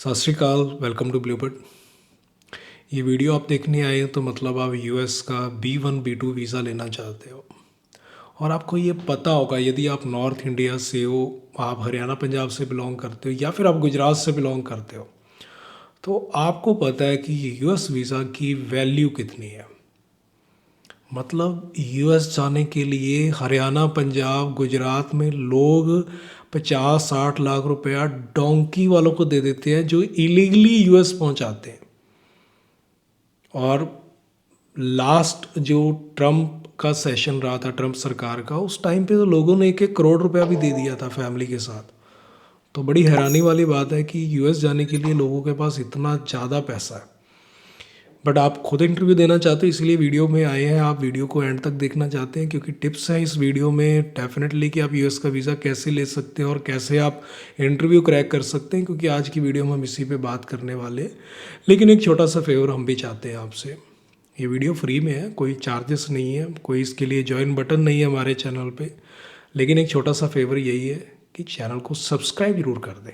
सत श्री अकाल, welcome to Bluebird. ये वीडियो आप देखने आए हैं तो मतलब आप यूएस का B1 B2 वीज़ा लेना चाहते हो और आपको ये पता होगा, यदि आप नॉर्थ इंडिया से हो, आप हरियाणा पंजाब से बिलोंग करते हो या फिर आप गुजरात से बिलोंग करते हो, तो आपको पता है कि यूएस वीज़ा की वैल्यू कितनी है। मतलब यूएस जाने के लिए हरियाणा पंजाब गुजरात में लोग 50-60 लाख रुपया डोंकी वालों को दे देते हैं जो इलीगली यूएस पहुंचाते हैं। और लास्ट जो ट्रम्प का सेशन रहा था, ट्रम्प सरकार का, उस टाइम पे तो लोगों ने 1-1 करोड़ रुपया भी दे दिया था फैमिली के साथ। तो बड़ी हैरानी वाली बात है कि यूएस जाने के लिए लोगों के पास इतना ज़्यादा पैसा है। बट आप खुद इंटरव्यू देना चाहते हो, इसलिए वीडियो में आए हैं। आप वीडियो को एंड तक देखना चाहते हैं क्योंकि टिप्स हैं इस वीडियो में डेफिनेटली कि आप यूएस का वीज़ा कैसे ले सकते हैं और कैसे आप इंटरव्यू क्रैक कर सकते हैं, क्योंकि आज की वीडियो में हम इसी पे बात करने वाले हैं। लेकिन एक छोटा सा फेवर हम भी चाहते हैं आपसे। ये वीडियो फ्री में है, कोई चार्जेस नहीं है, कोई इसके लिए ज्वाइन बटन नहीं है हमारे चैनल पे। लेकिन एक छोटा सा फेवर यही है कि चैनल को सब्सक्राइब जरूर कर दें,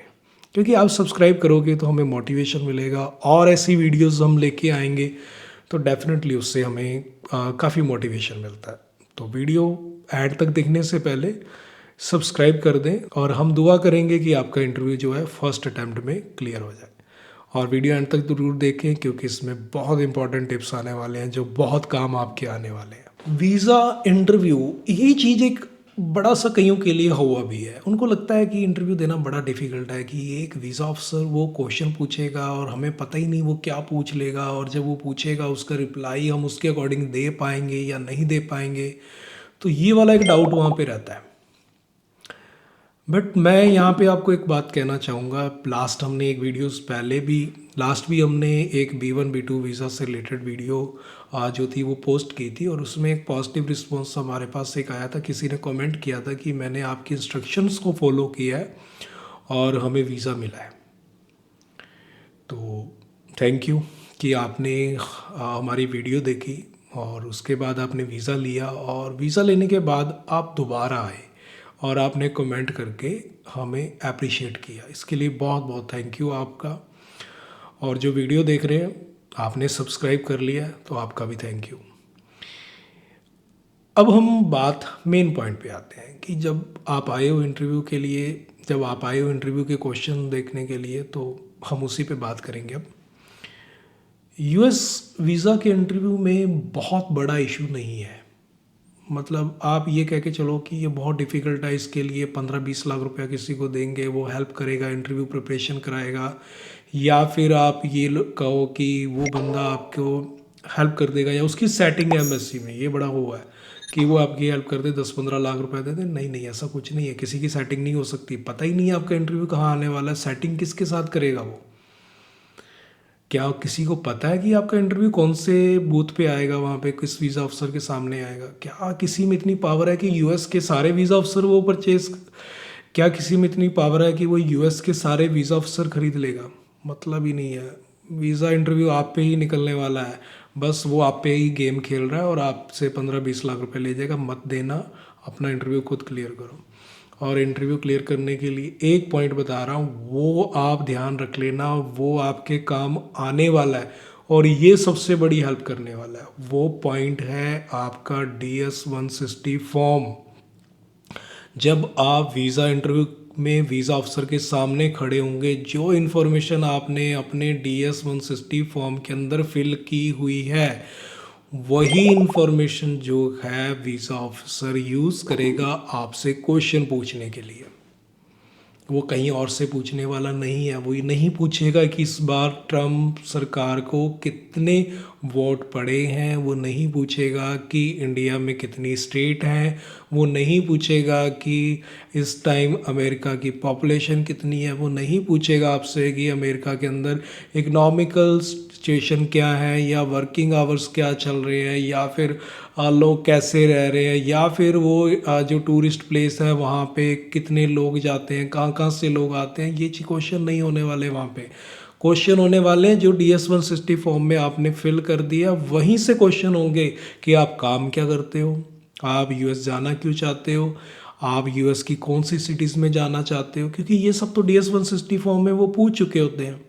क्योंकि आप सब्सक्राइब करोगे तो हमें मोटिवेशन मिलेगा और ऐसी वीडियोस हम लेके आएंगे तो डेफिनेटली उससे हमें काफ़ी मोटिवेशन मिलता है। तो वीडियो ऐड तक देखने से पहले सब्सक्राइब कर दें और हम दुआ करेंगे कि आपका इंटरव्यू जो है फर्स्ट अटैम्प्ट में क्लियर हो जाए। और वीडियो एंड तक ज़रूर देखें क्योंकि इसमें बहुत इंपॉर्टेंट टिप्स आने वाले हैं जो बहुत काम आपके आने वाले हैं। वीज़ा इंटरव्यू ये चीज़ एक बड़ा सा कईयों के लिए हुआ भी है। उनको लगता है कि इंटरव्यू देना बड़ा डिफ़िकल्ट है, कि एक वीज़ा ऑफिसर वो क्वेश्चन पूछेगा और हमें पता ही नहीं वो क्या पूछ लेगा, और जब वो पूछेगा उसका रिप्लाई हम उसके अकॉर्डिंग दे पाएंगे या नहीं दे पाएंगे। तो ये वाला एक डाउट वहाँ पे रहता है। बट मैं यहाँ पे आपको एक बात कहना चाहूँगा। लास्ट हमने एक वीडियोस पहले भी लास्ट भी हमने एक B1 B2 वीज़ा से रिलेटेड वीडियो जो थी वो पोस्ट की थी, और उसमें एक पॉजिटिव रिस्पांस हमारे पास एक आया था। किसी ने कमेंट किया था कि मैंने आपकी इंस्ट्रक्शंस को फॉलो किया है और हमें वीज़ा मिला है। तो थैंक यू कि आपने हमारी वीडियो देखी और उसके बाद आपने वीज़ा लिया, और वीज़ा लेने के बाद आप दोबारा आए और आपने कमेंट करके हमें अप्रिशिएट किया। इसके लिए बहुत बहुत थैंक यू आपका। और जो वीडियो देख रहे हैं, आपने सब्सक्राइब कर लिया तो आपका भी थैंक यू। अब हम बात मेन पॉइंट पे आते हैं कि जब आप आए हो इंटरव्यू के लिए, जब आप आए हो इंटरव्यू के क्वेश्चन देखने के लिए, तो हम उसी पे बात करेंगे। अब यूएस वीज़ा के इंटरव्यू में बहुत बड़ा इशू नहीं है। मतलब आप ये कह के चलो कि ये बहुत डिफ़िकल्ट है, इसके लिए 15-20 लाख रुपया किसी को देंगे, वो हेल्प करेगा, इंटरव्यू प्रिपरेशन कराएगा, या फिर आप ये कहो कि वो बंदा आपको हेल्प कर देगा या उसकी सेटिंग है एम्बेसी में। ये बड़ा हुआ है कि वो आपकी हेल्प कर दे, 10-15 लाख रुपया दे दे। नहीं नहीं, ऐसा कुछ नहीं है। किसी की सेटिंग नहीं हो सकती। पता ही नहीं है आपका इंटरव्यू कहाँ आने वाला है, सेटिंग किसके साथ करेगा वो। क्या किसी को पता है कि आपका इंटरव्यू कौन से बूथ पे आएगा, वहाँ पे किस वीज़ा ऑफिसर के सामने आएगा? क्या किसी में इतनी पावर है कि यूएस के सारे वीज़ा ऑफिसर वो परचेज, क्या किसी में इतनी पावर है कि वो यूएस के सारे वीज़ा ऑफिसर खरीद लेगा? मतलब ही नहीं है। वीज़ा इंटरव्यू आप पे ही निकलने वाला है, बस वो आप पे ही गेम खेल रहा है और आपसे 15-20 लाख रुपए ले जाएगा। मत देना, अपना इंटरव्यू खुद क्लियर करो। और इंटरव्यू क्लियर करने के लिए एक पॉइंट बता रहा हूँ, वो आप ध्यान रख लेना, वो आपके काम आने वाला है और ये सबसे बड़ी हेल्प करने वाला है। वो पॉइंट है आपका DS-160 फॉर्म। जब आप वीज़ा इंटरव्यू में वीज़ा अफसर के सामने खड़े होंगे, जो इन्फॉर्मेशन आपने अपने DS-160 फॉर्म के अंदर फिल की हुई है, वही इंफॉर्मेशन जो है वीज़ा ऑफिसर यूज़ करेगा आपसे क्वेश्चन पूछने के लिए। वो कहीं और से पूछने वाला नहीं है। वो ये नहीं पूछेगा कि इस बार ट्रम्प सरकार को कितने वोट पड़े हैं, वो नहीं पूछेगा कि इंडिया में कितनी स्टेट हैं, वो नहीं पूछेगा कि इस टाइम अमेरिका की पॉपुलेशन कितनी है, वो नहीं पूछेगा आपसे कि अमेरिका के अंदर इकोनॉमिकल सिचुएशन क्या है या वर्किंग आवर्स क्या चल रहे हैं, या फिर लोग कैसे रह रहे हैं, या फिर वो जो टूरिस्ट प्लेस है वहाँ पे कितने लोग जाते हैं, कहाँ कहाँ से लोग आते हैं। ये क्वेश्चन नहीं होने वाले वहाँ पे। क्वेश्चन होने वाले हैं जो DS-160 फॉर्म में आपने फिल कर दिया, वहीं से क्वेश्चन होंगे कि आप काम क्या करते हो, आप यूएस जाना क्यों चाहते हो, आप यूएस की कौन सी सिटीज़ में जाना चाहते हो, क्योंकि ये सब तो DS-160 फॉर्म में वो पूछ चुके होते हैं।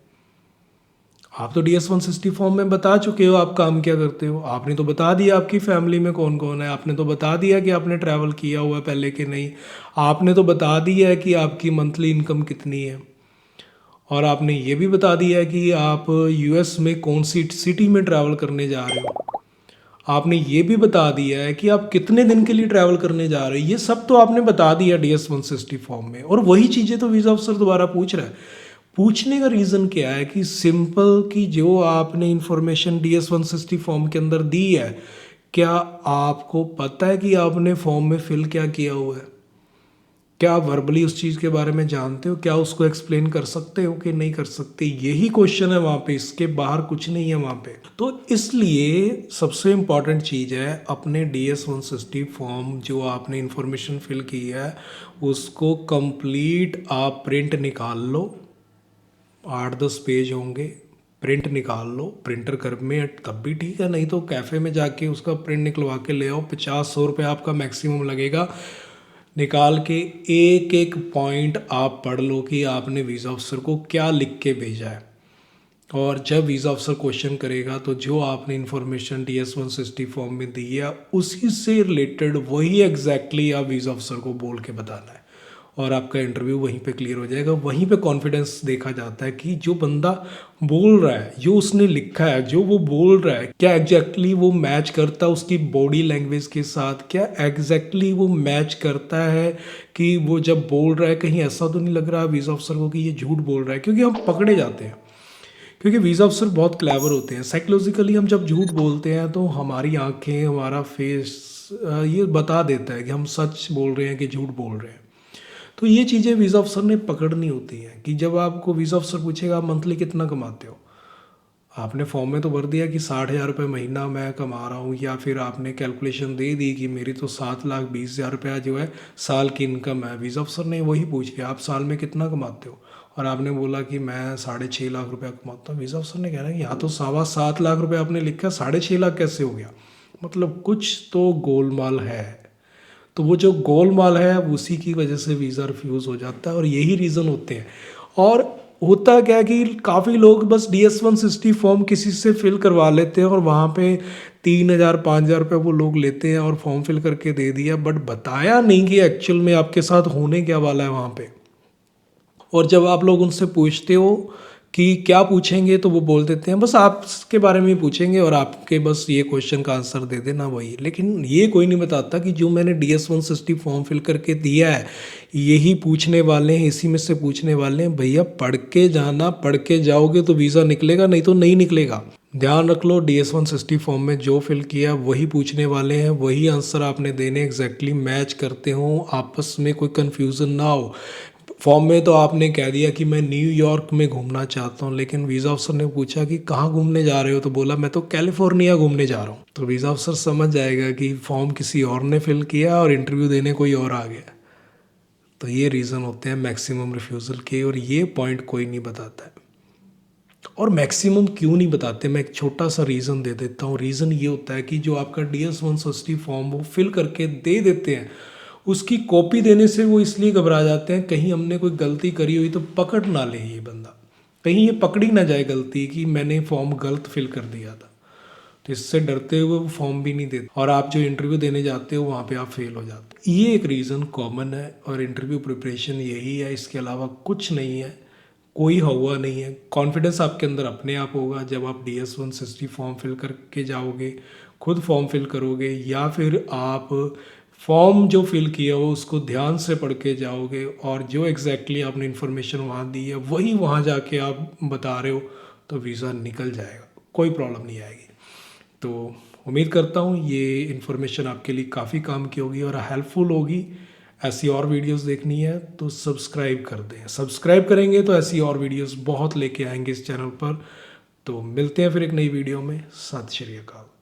आप तो DS-160 फॉर्म में बता चुके हो आप काम क्या करते हो, आपने तो बता दिया आपकी फैमिली में कौन कौन है, आपने तो बता दिया कि आपने ट्रैवल किया हुआ है पहले कि नहीं, आपने तो बता दिया है कि आपकी मंथली इनकम कितनी है, और आपने ये भी बता दिया है कि आप US में कौन सी सिटी में ट्रैवल करने जा रहे हो, आपने ये भी बता दिया है कि आप कितने दिन के लिए ट्रैवल करने जा रहे हो। ये सब तो आपने बता दिया DS-160 फॉर्म में, और वही चीज़ें तो वीज़ा अफसर दोबारा पूछ रहा है। पूछने का रीज़न क्या है कि सिंपल कि जो आपने इंफॉर्मेशन DS-160 फॉर्म के अंदर दी है, क्या आपको पता है कि आपने फॉर्म में फिल क्या किया हुआ है, क्या आप वर्बली उस चीज़ के बारे में जानते हो, क्या उसको एक्सप्लेन कर सकते हो कि नहीं कर सकते, यही क्वेश्चन है वहाँ पे, इसके बाहर कुछ नहीं है वहाँ पे। तो इसलिए सबसे इम्पॉर्टेंट चीज़ है अपने DS-160 फॉर्म जो आपने इंफॉर्मेशन फिल की है उसको कंप्लीट आप प्रिंट निकाल लो, 8-10 पेज होंगे, प्रिंट निकाल लो, प्रिंटर घर में है तब भी ठीक है, नहीं तो कैफ़े में जाके उसका प्रिंट निकलवा के ले आओ, 50-100 रुपये आपका मैक्सिमम लगेगा। निकाल के एक एक पॉइंट आप पढ़ लो कि आपने वीज़ा अफसर को क्या लिख के भेजा है, और जब वीज़ा अफसर क्वेश्चन करेगा तो जो आपने इन्फॉर्मेशन DS-160 फॉर्म में दी है उसी से रिलेटेड वही एग्जैक्टली आप वीज़ा अफसर को बोल के बताना है, और आपका इंटरव्यू वहीं पे क्लियर हो जाएगा। वहीं पे कॉन्फिडेंस देखा जाता है कि जो बंदा बोल रहा है, जो उसने लिखा है, जो वो बोल रहा है, क्या एग्जैक्टली वो मैच करता है उसकी बॉडी लैंग्वेज के साथ, क्या एग्जैक्टली वो मैच करता है कि वो जब बोल रहा है कहीं ऐसा तो नहीं लग रहा है वीज़ा अफसर को कि ये झूठ बोल रहा है, क्योंकि हम पकड़े जाते हैं, क्योंकि वीज़ा अफसर बहुत क्लेवर होते हैं। साइकोलॉजिकली हम जब झूठ बोलते हैं तो हमारी आंखें, हमारा फेस ये बता देता है कि हम सच बोल रहे हैं कि झूठ बोल रहे हैं। तो ये चीज़ें वीज़ा अफसर ने पकड़नी होती हैं कि जब आपको वीज़ा अफसर पूछेगा आप मंथली कितना कमाते हो, आपने फॉर्म में तो भर दिया कि 60,000 रुपये महीना मैं कमा रहा हूँ, या फिर आपने कैलकुलेशन दे दी कि मेरी तो 7,20,000 रुपया जो है साल की इनकम है। वीज़ा अफसर ने वही पूछ लिया आप साल में कितना कमाते हो, और आपने बोला कि मैं 6.5 लाख रुपया कमाता हूँ। वीज़ा अफसर ने कहना कि यहाँ तो 7.25 लाख रुपये आपने लिखा, 6.5 लाख कैसे हो गया, मतलब कुछ तो गोलमाल है। तो वो जो गोलमाल है उसी की वजह से वीज़ा रिफ्यूज़ हो जाता है, और यही रीज़न होते हैं। और होता क्या है कि काफ़ी लोग बस DS-160 फॉर्म किसी से फिल करवा लेते हैं और वहाँ पे 3,000-5,000 रुपये वो लोग लेते हैं और फॉर्म फिल करके दे दिया, बट बताया नहीं कि एक्चुअल में आपके साथ होने क्या वाला है वहाँ पे। और जब आप लोग उनसे पूछते हो कि क्या पूछेंगे तो वो बोल देते हैं बस आपके बारे में ही पूछेंगे और आपके बस ये क्वेश्चन का आंसर दे देना वही। लेकिन ये कोई नहीं बताता कि जो मैंने DS-160 फॉर्म फिल करके दिया है यही पूछने वाले हैं, इसी में से पूछने वाले हैं। भैया पढ़ के जाना, पढ़ के जाओगे तो वीज़ा निकलेगा, नहीं तो नहीं निकलेगा। ध्यान रख लो, DS-160 फॉर्म में जो फिल किया वही पूछने वाले हैं, वही आंसर आपने देने, एग्जैक्टली मैच करते हो, आपस में कोई कन्फ्यूज़न ना हो। फॉर्म में तो आपने कह दिया कि मैं न्यूयॉर्क में घूमना चाहता हूँ, लेकिन वीज़ा अफसर ने पूछा कि कहाँ घूमने जा रहे हो, तो बोला मैं तो कैलिफोर्निया घूमने जा रहा हूँ। तो वीज़ा अफसर समझ जाएगा कि फॉर्म किसी और ने फिल किया और इंटरव्यू देने कोई और आ गया। तो ये रीज़न होते हैं मैक्सिमम रिफ्यूज़ल के, और ये पॉइंट कोई नहीं बताता है। और मैक्सिमम क्यों नहीं बताते, मैं एक छोटा सा रीज़न दे देता हूँ। रीज़न ये होता है कि जो आपका DS-160 फॉर्म वो फिल करके दे देते हैं, उसकी कॉपी देने से वो इसलिए घबरा जाते हैं कहीं हमने कोई गलती करी हुई तो पकड़ ना ले ये बंदा, कहीं ये पकड़ी ना जाए गलती कि मैंने फॉर्म गलत फिल कर दिया था। तो इससे डरते हुए वो फॉर्म भी नहीं देते, और आप जो इंटरव्यू देने जाते हो वहाँ पे आप फेल हो जाते। ये एक रीज़न कॉमन है, और इंटरव्यू प्रिपरेशन यही है, इसके अलावा कुछ नहीं है, कोई हुआ नहीं है। कॉन्फिडेंस आपके अंदर अपने आप होगा जब आप DS-160 फॉर्म फिल करके जाओगे, खुद फॉर्म फिल करोगे, या फिर आप फॉर्म जो फिल किया हो उसको ध्यान से पढ़ के जाओगे, और जो एग्जैक्टली आपने इन्फॉर्मेशन वहाँ दी है वही वहाँ जाके आप बता रहे हो, तो वीज़ा निकल जाएगा, कोई प्रॉब्लम नहीं आएगी। तो उम्मीद करता हूँ ये इन्फॉर्मेशन आपके लिए काफ़ी काम की होगी और हेल्पफुल होगी। ऐसी और वीडियोस देखनी है तो सब्सक्राइब कर दें, सब्सक्राइब करेंगे तो ऐसी और वीडियोस बहुत लेके आएंगे इस चैनल पर। तो मिलते हैं फिर एक नई वीडियो में। सत श्री अकाल।